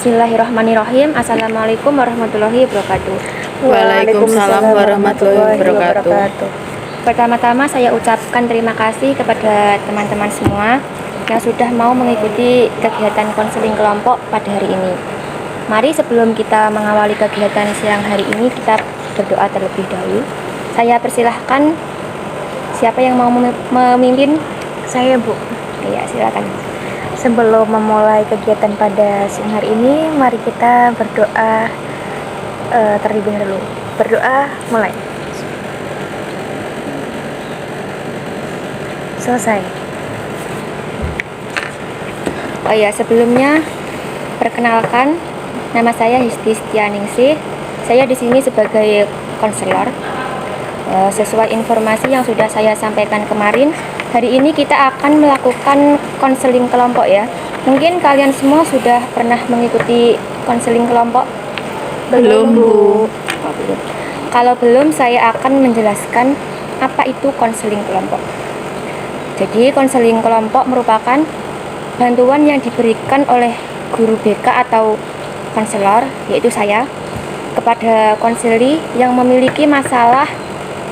Bismillahirrahmanirrahim. Assalamualaikum warahmatullahi wabarakatuh. Waalaikumsalam warahmatullahi wabarakatuh. Pertama-tama saya ucapkan terima kasih kepada teman-teman semua yang sudah mau mengikuti kegiatan konseling kelompok pada hari ini. Mari sebelum kita mengawali kegiatan siang hari ini, kita berdoa terlebih dahulu. Saya persilahkan, siapa yang mau memimpin? Saya, Bu. Ya, silakan. Sebelum memulai kegiatan pada siang hari ini, mari kita berdoa terlebih dahulu. Berdoa, mulai. Selesai. Oh ya, sebelumnya perkenalkan, nama saya Histi Setianingsih. Saya di sini sebagai konselor. Sesuai informasi yang sudah saya sampaikan kemarin, hari ini kita akan melakukan konseling kelompok ya. Mungkin kalian semua sudah pernah mengikuti konseling kelompok? Belum, Bu. Oh, belum. Kalau belum, saya akan menjelaskan apa itu konseling kelompok. Jadi, konseling kelompok merupakan bantuan yang diberikan oleh guru BK atau konselor, yaitu saya, kepada konseli yang memiliki masalah,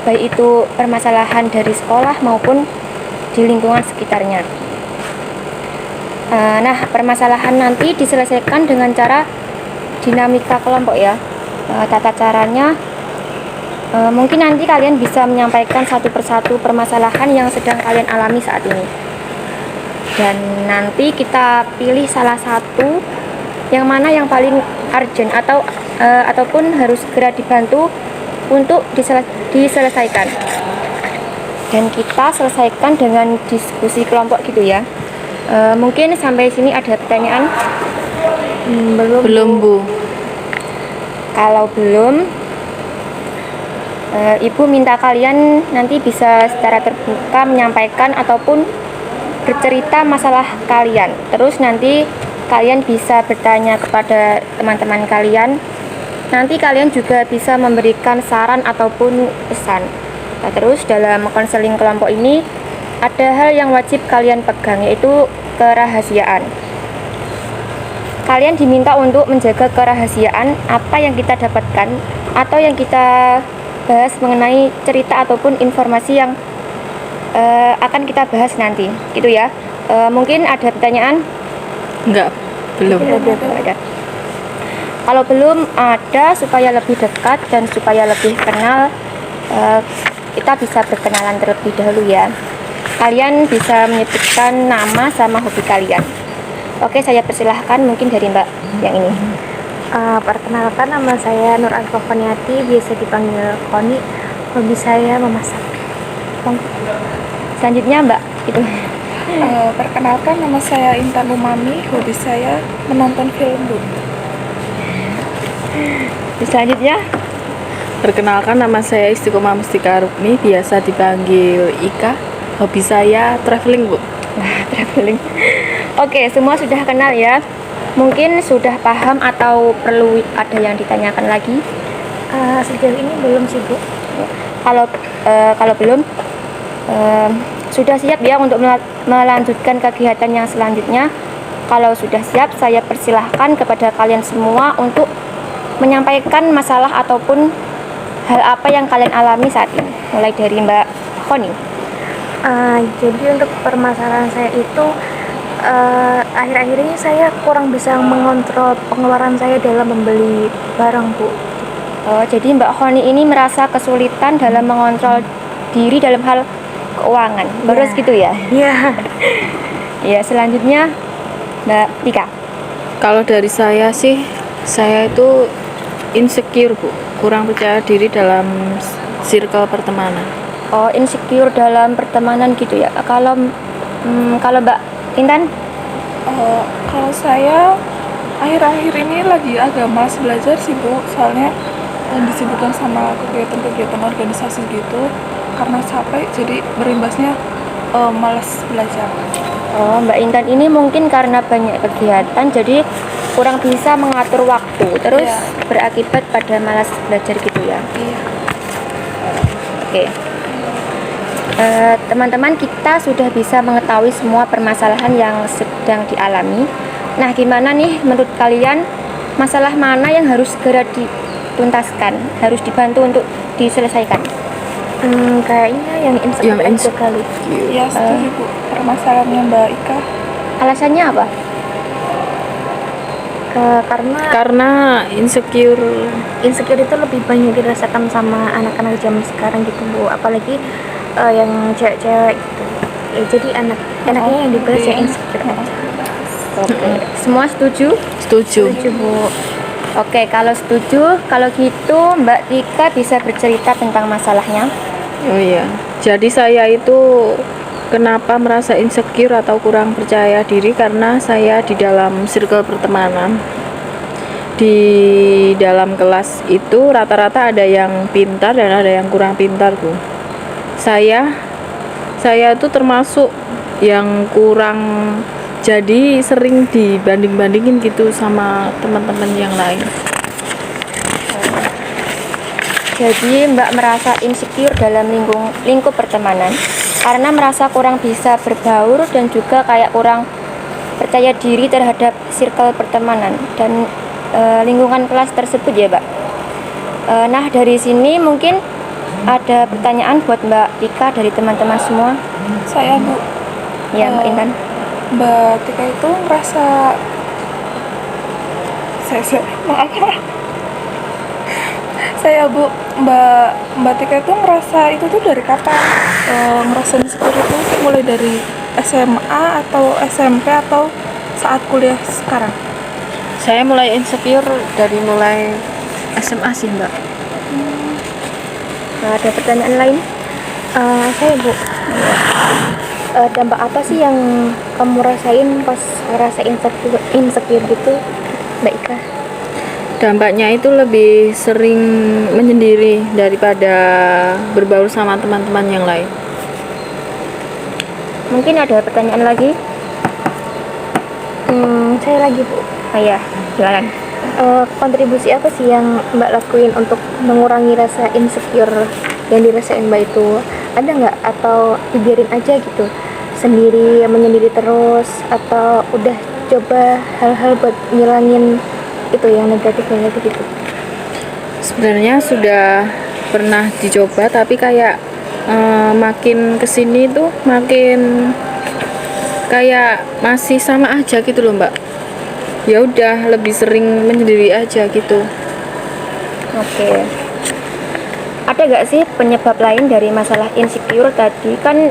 baik itu permasalahan dari sekolah maupun di lingkungan sekitarnya. Nah, permasalahan nanti diselesaikan dengan cara dinamika kelompok ya. Tata caranya mungkin nanti kalian bisa menyampaikan satu persatu permasalahan yang sedang kalian alami saat ini. Dan nanti kita pilih salah satu yang mana yang paling urgent ataupun harus segera dibantu untuk diselesaikan. Dan kita selesaikan dengan diskusi kelompok gitu ya. Mungkin sampai sini ada pertanyaan? Belum, Bu. Kalau belum, Ibu minta kalian nanti bisa secara terbuka menyampaikan ataupun bercerita masalah kalian. Terus nanti kalian bisa bertanya kepada teman-teman kalian. Nanti kalian juga bisa memberikan saran ataupun pesan. Nah, terus dalam konseling kelompok ini ada hal yang wajib kalian pegang, yaitu kerahasiaan. Kalian diminta untuk menjaga kerahasiaan apa yang kita dapatkan atau yang kita bahas mengenai cerita ataupun informasi yang akan kita bahas nanti, gitu ya. Mungkin ada pertanyaan? Enggak, belum. Ada. Kalau belum ada, supaya lebih dekat dan supaya lebih kenal, kita bisa berkenalan terlebih dahulu ya. Kalian bisa menyebutkan nama sama hobi kalian. Oke, saya persilahkan mungkin dari Mbak yang ini. Perkenalkan, nama saya Nur Alfa Koniati, biasa dipanggil Koni. Hobi saya memasak. Selanjutnya Mbak, itu. Perkenalkan, nama saya Intan Umami, hobi saya menonton film, Bu. Selanjutnya, Perkenalkan, nama saya Istiqomah Mustika Rukmi, biasa dipanggil Ika. Hobi saya traveling, Bu. traveling. Oke, semua sudah kenal ya. Mungkin sudah paham atau perlu ada yang ditanyakan lagi? Sejauh ini belum sih, Bu. Kalau belum, sudah siap ya untuk melanjutkan kegiatan yang selanjutnya. Kalau sudah siap, saya persilahkan kepada kalian semua untuk menyampaikan masalah ataupun hal apa yang kalian alami saat ini. Mulai dari Mbak Koni. Jadi untuk permasalahan saya itu, akhir-akhir ini saya kurang bisa mengontrol pengeluaran saya dalam membeli barang, Bu. Oh, jadi Mbak Koni ini merasa kesulitan dalam mengontrol diri dalam hal keuangan. Terus gitu ya? Iya. Ya, selanjutnya Mbak Tika. Kalau dari saya sih, saya itu insecure, Bu. Kurang percaya diri dalam circle pertemanan. Oh, insecure dalam pertemanan gitu ya. Kalau Mbak Intan? Kalau saya akhir-akhir ini lagi agak malas belajar sih, Bu. Soalnya disibukkan sama kegiatan-kegiatan organisasi gitu. Karena capek, jadi berimbasnya malas belajar. Oh, Mbak Intan ini mungkin karena banyak kegiatan jadi kurang bisa mengatur waktu, terus berakibat pada malas belajar gitu ya. Iya. Oke. Teman-teman, kita sudah bisa mengetahui semua permasalahan yang sedang dialami. Nah, gimana nih menurut kalian masalah mana yang harus segera dituntaskan, harus dibantu untuk diselesaikan? Kayaknya yang insecure Yang aja kali. Ya setuju Bu, permasalahannya Mbak Ika. Alasannya apa? Karena insecure. insecure itu lebih banyak dirasakan sama anak-anak zaman sekarang gitu Bu, apalagi yang cewek-cewek gitu. Ya, jadi enaknya yang dibahas yang insecure aja. Oke. Semua setuju? Setuju. Setuju Bu. Oke, kalau setuju, kalau gitu Mbak Tika bisa bercerita tentang masalahnya. Oh iya. Jadi saya itu kenapa merasa insecure atau kurang percaya diri karena saya di dalam circle pertemanan. Di dalam kelas itu rata-rata ada yang pintar dan ada yang kurang pintar, Bu. Saya itu termasuk yang kurang, jadi sering dibanding-bandingin gitu sama teman-teman yang lain. Jadi Mbak merasa insecure dalam lingkup pertemanan karena merasa kurang bisa berbaur dan juga kayak kurang percaya diri terhadap circle pertemanan dan lingkungan kelas tersebut ya Mbak. Nah dari sini mungkin ada pertanyaan buat Mbak Tika dari teman-teman semua. Saya Bu, Ya Mbak Intan. Mbak Tika itu ngerasa maaf. Saya Bu, Mbak Tika itu ngerasa itu tuh dari kapan? Ngerasa insecure itu mulai dari SMA atau SMP atau saat kuliah sekarang? Saya mulai insecure dari mulai SMA sih, Mbak. Ada pertanyaan lain? Saya Bu, dampak apa sih yang kamu rasain pas ngerasa insecure gitu, Mbak Ika? Dampaknya itu lebih sering menyendiri daripada berbaur sama teman-teman yang lain. Mungkin ada pertanyaan lagi? Saya lagi Bu. Ya, silakan. Kontribusi apa sih yang Mbak lakuin untuk mengurangi rasa insecure yang dirasain Mbak itu? Ada nggak, atau dibiarin aja gitu sendiri, menyendiri terus, atau udah coba hal-hal buat ngilangin itu yang negatif gitu? Sebenarnya sudah pernah dicoba, tapi kayak makin kesini tuh makin kayak masih sama aja gitu loh, Mbak. Ya udah, lebih sering menyendiri aja gitu. Oke. Ada gak sih penyebab lain dari masalah insecure tadi? Kan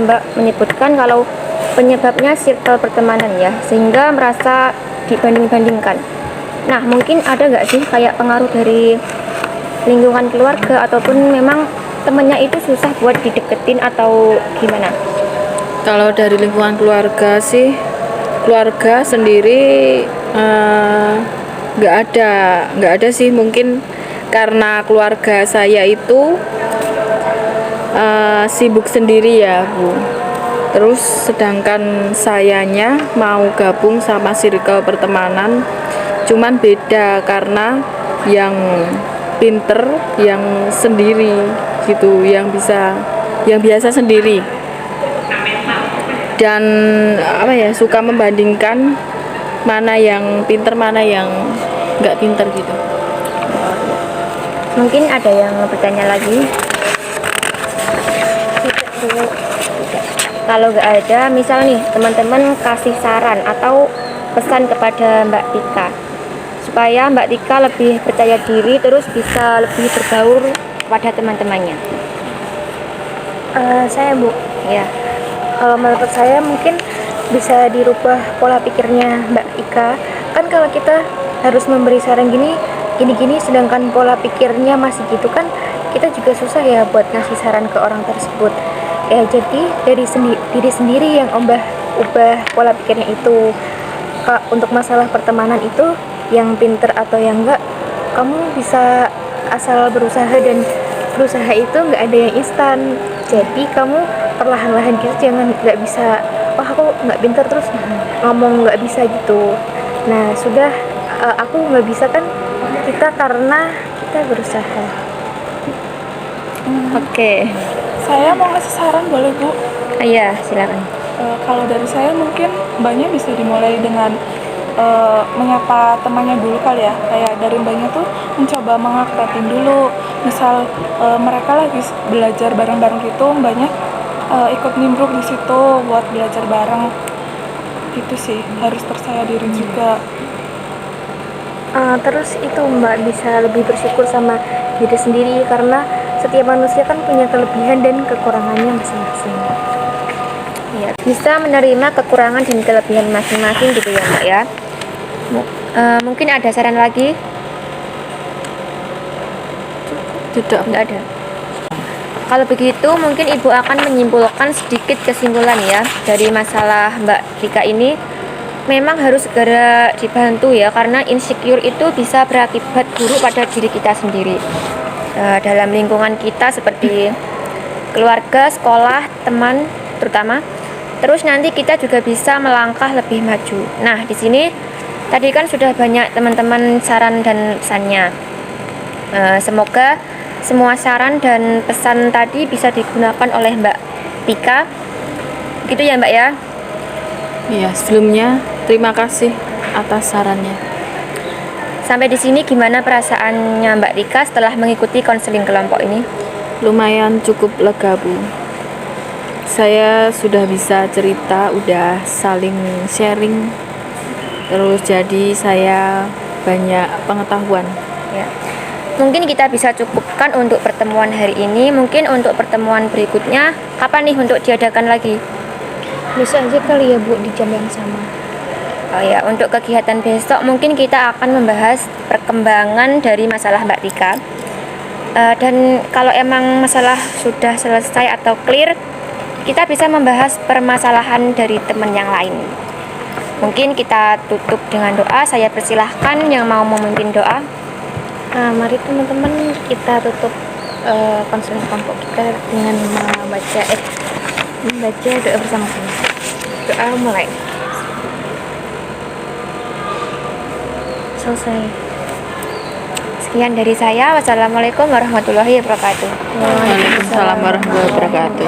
Mbak menyebutkan kalau penyebabnya circle pertemanan ya, sehingga merasa dibanding-bandingkan. Nah, mungkin ada gak sih kayak pengaruh dari lingkungan keluarga ataupun memang temennya itu susah buat dideketin atau gimana? Kalau dari lingkungan keluarga sih, keluarga sendiri nggak ada sih. Mungkin karena keluarga saya itu sibuk sendiri ya, Bu. Terus sedangkan sayanya mau gabung sama circle pertemanan, cuman beda karena yang pinter yang sendiri gitu, yang biasa sendiri. Dan suka membandingkan mana yang pinter mana yang nggak pinter gitu. Mungkin ada yang bertanya lagi? Kalau nggak ada, misal nih teman-teman kasih saran atau pesan kepada Mbak Tika supaya Mbak Tika lebih percaya diri terus bisa lebih berbaur kepada teman-temannya. Saya Bu, Ya. kalau menurut saya mungkin bisa dirubah pola pikirnya Mbak Ika. Kan kalau kita harus memberi saran gini, sedangkan pola pikirnya masih gitu kan, kita juga susah ya buat ngasih saran ke orang tersebut. Ya jadi dari diri sendiri yang ubah pola pikirnya itu. Untuk masalah pertemanan itu, yang pinter atau yang enggak, kamu bisa asal berusaha, dan berusaha itu nggak ada yang instan. Jadi kamu perlahan-lahan gitu, jangan nggak bisa, wah aku nggak pinter terus ngomong nggak bisa gitu. Nah sudah, aku nggak bisa kan, kita karena kita berusaha. Oke. Saya mau ngasih saran boleh Bu? Iya, silakan. Kalau dari saya mungkin banyak bisa dimulai dengan menyapa temannya dulu kali ya, kayak dari mbaknya tuh mencoba mengakrabin dulu. Misal mereka lagi belajar bareng-bareng gitu, mbaknya ikut nimbrung di situ buat belajar bareng. Itu sih harus percaya diri juga. Terus itu Mbak bisa lebih bersyukur sama diri sendiri karena setiap manusia kan punya kelebihan dan kekurangannya masing-masing. Ya, bisa menerima kekurangan dan kelebihan masing-masing gitu ya Mbak ya. Mungkin ada saran lagi? Tidak. Nggak ada. Kalau begitu mungkin Ibu akan menyimpulkan sedikit kesimpulan ya dari masalah Mbak Rika ini. Memang harus segera dibantu ya, karena insecure itu bisa berakibat buruk pada diri kita sendiri. Dalam lingkungan kita seperti keluarga, sekolah, teman terutama. Terus nanti kita juga bisa melangkah lebih maju. Nah, di sini tadi kan sudah banyak teman-teman saran dan pesannya. Semoga semua saran dan pesan tadi bisa digunakan oleh Mbak Rika. Gitu ya Mbak ya. Iya, sebelumnya terima kasih atas sarannya. Sampai di sini gimana perasaannya Mbak Rika setelah mengikuti konseling kelompok ini? Lumayan cukup lega, Bu. Saya sudah bisa cerita, udah saling sharing. Terus jadi saya banyak pengetahuan. Ya. Mungkin kita bisa cukupkan untuk pertemuan hari ini. Mungkin untuk pertemuan berikutnya kapan nih untuk diadakan lagi? Bisa aja kali ya Bu di jam yang sama. Oh ya, untuk kegiatan besok mungkin kita akan membahas perkembangan dari masalah Mbak Rika. Dan kalau emang masalah sudah selesai atau clear, kita bisa membahas permasalahan dari teman yang lain. Mungkin kita tutup dengan doa. Saya persilahkan yang mau memimpin doa. Mari teman-teman kita tutup konseling kelompok kita dengan membaca doa bersama-sama. Doa mulai. Selesai. Sekian dari saya. Wassalamualaikum warahmatullahi wabarakatuh. Waalaikumsalam warahmatullahi wabarakatuh.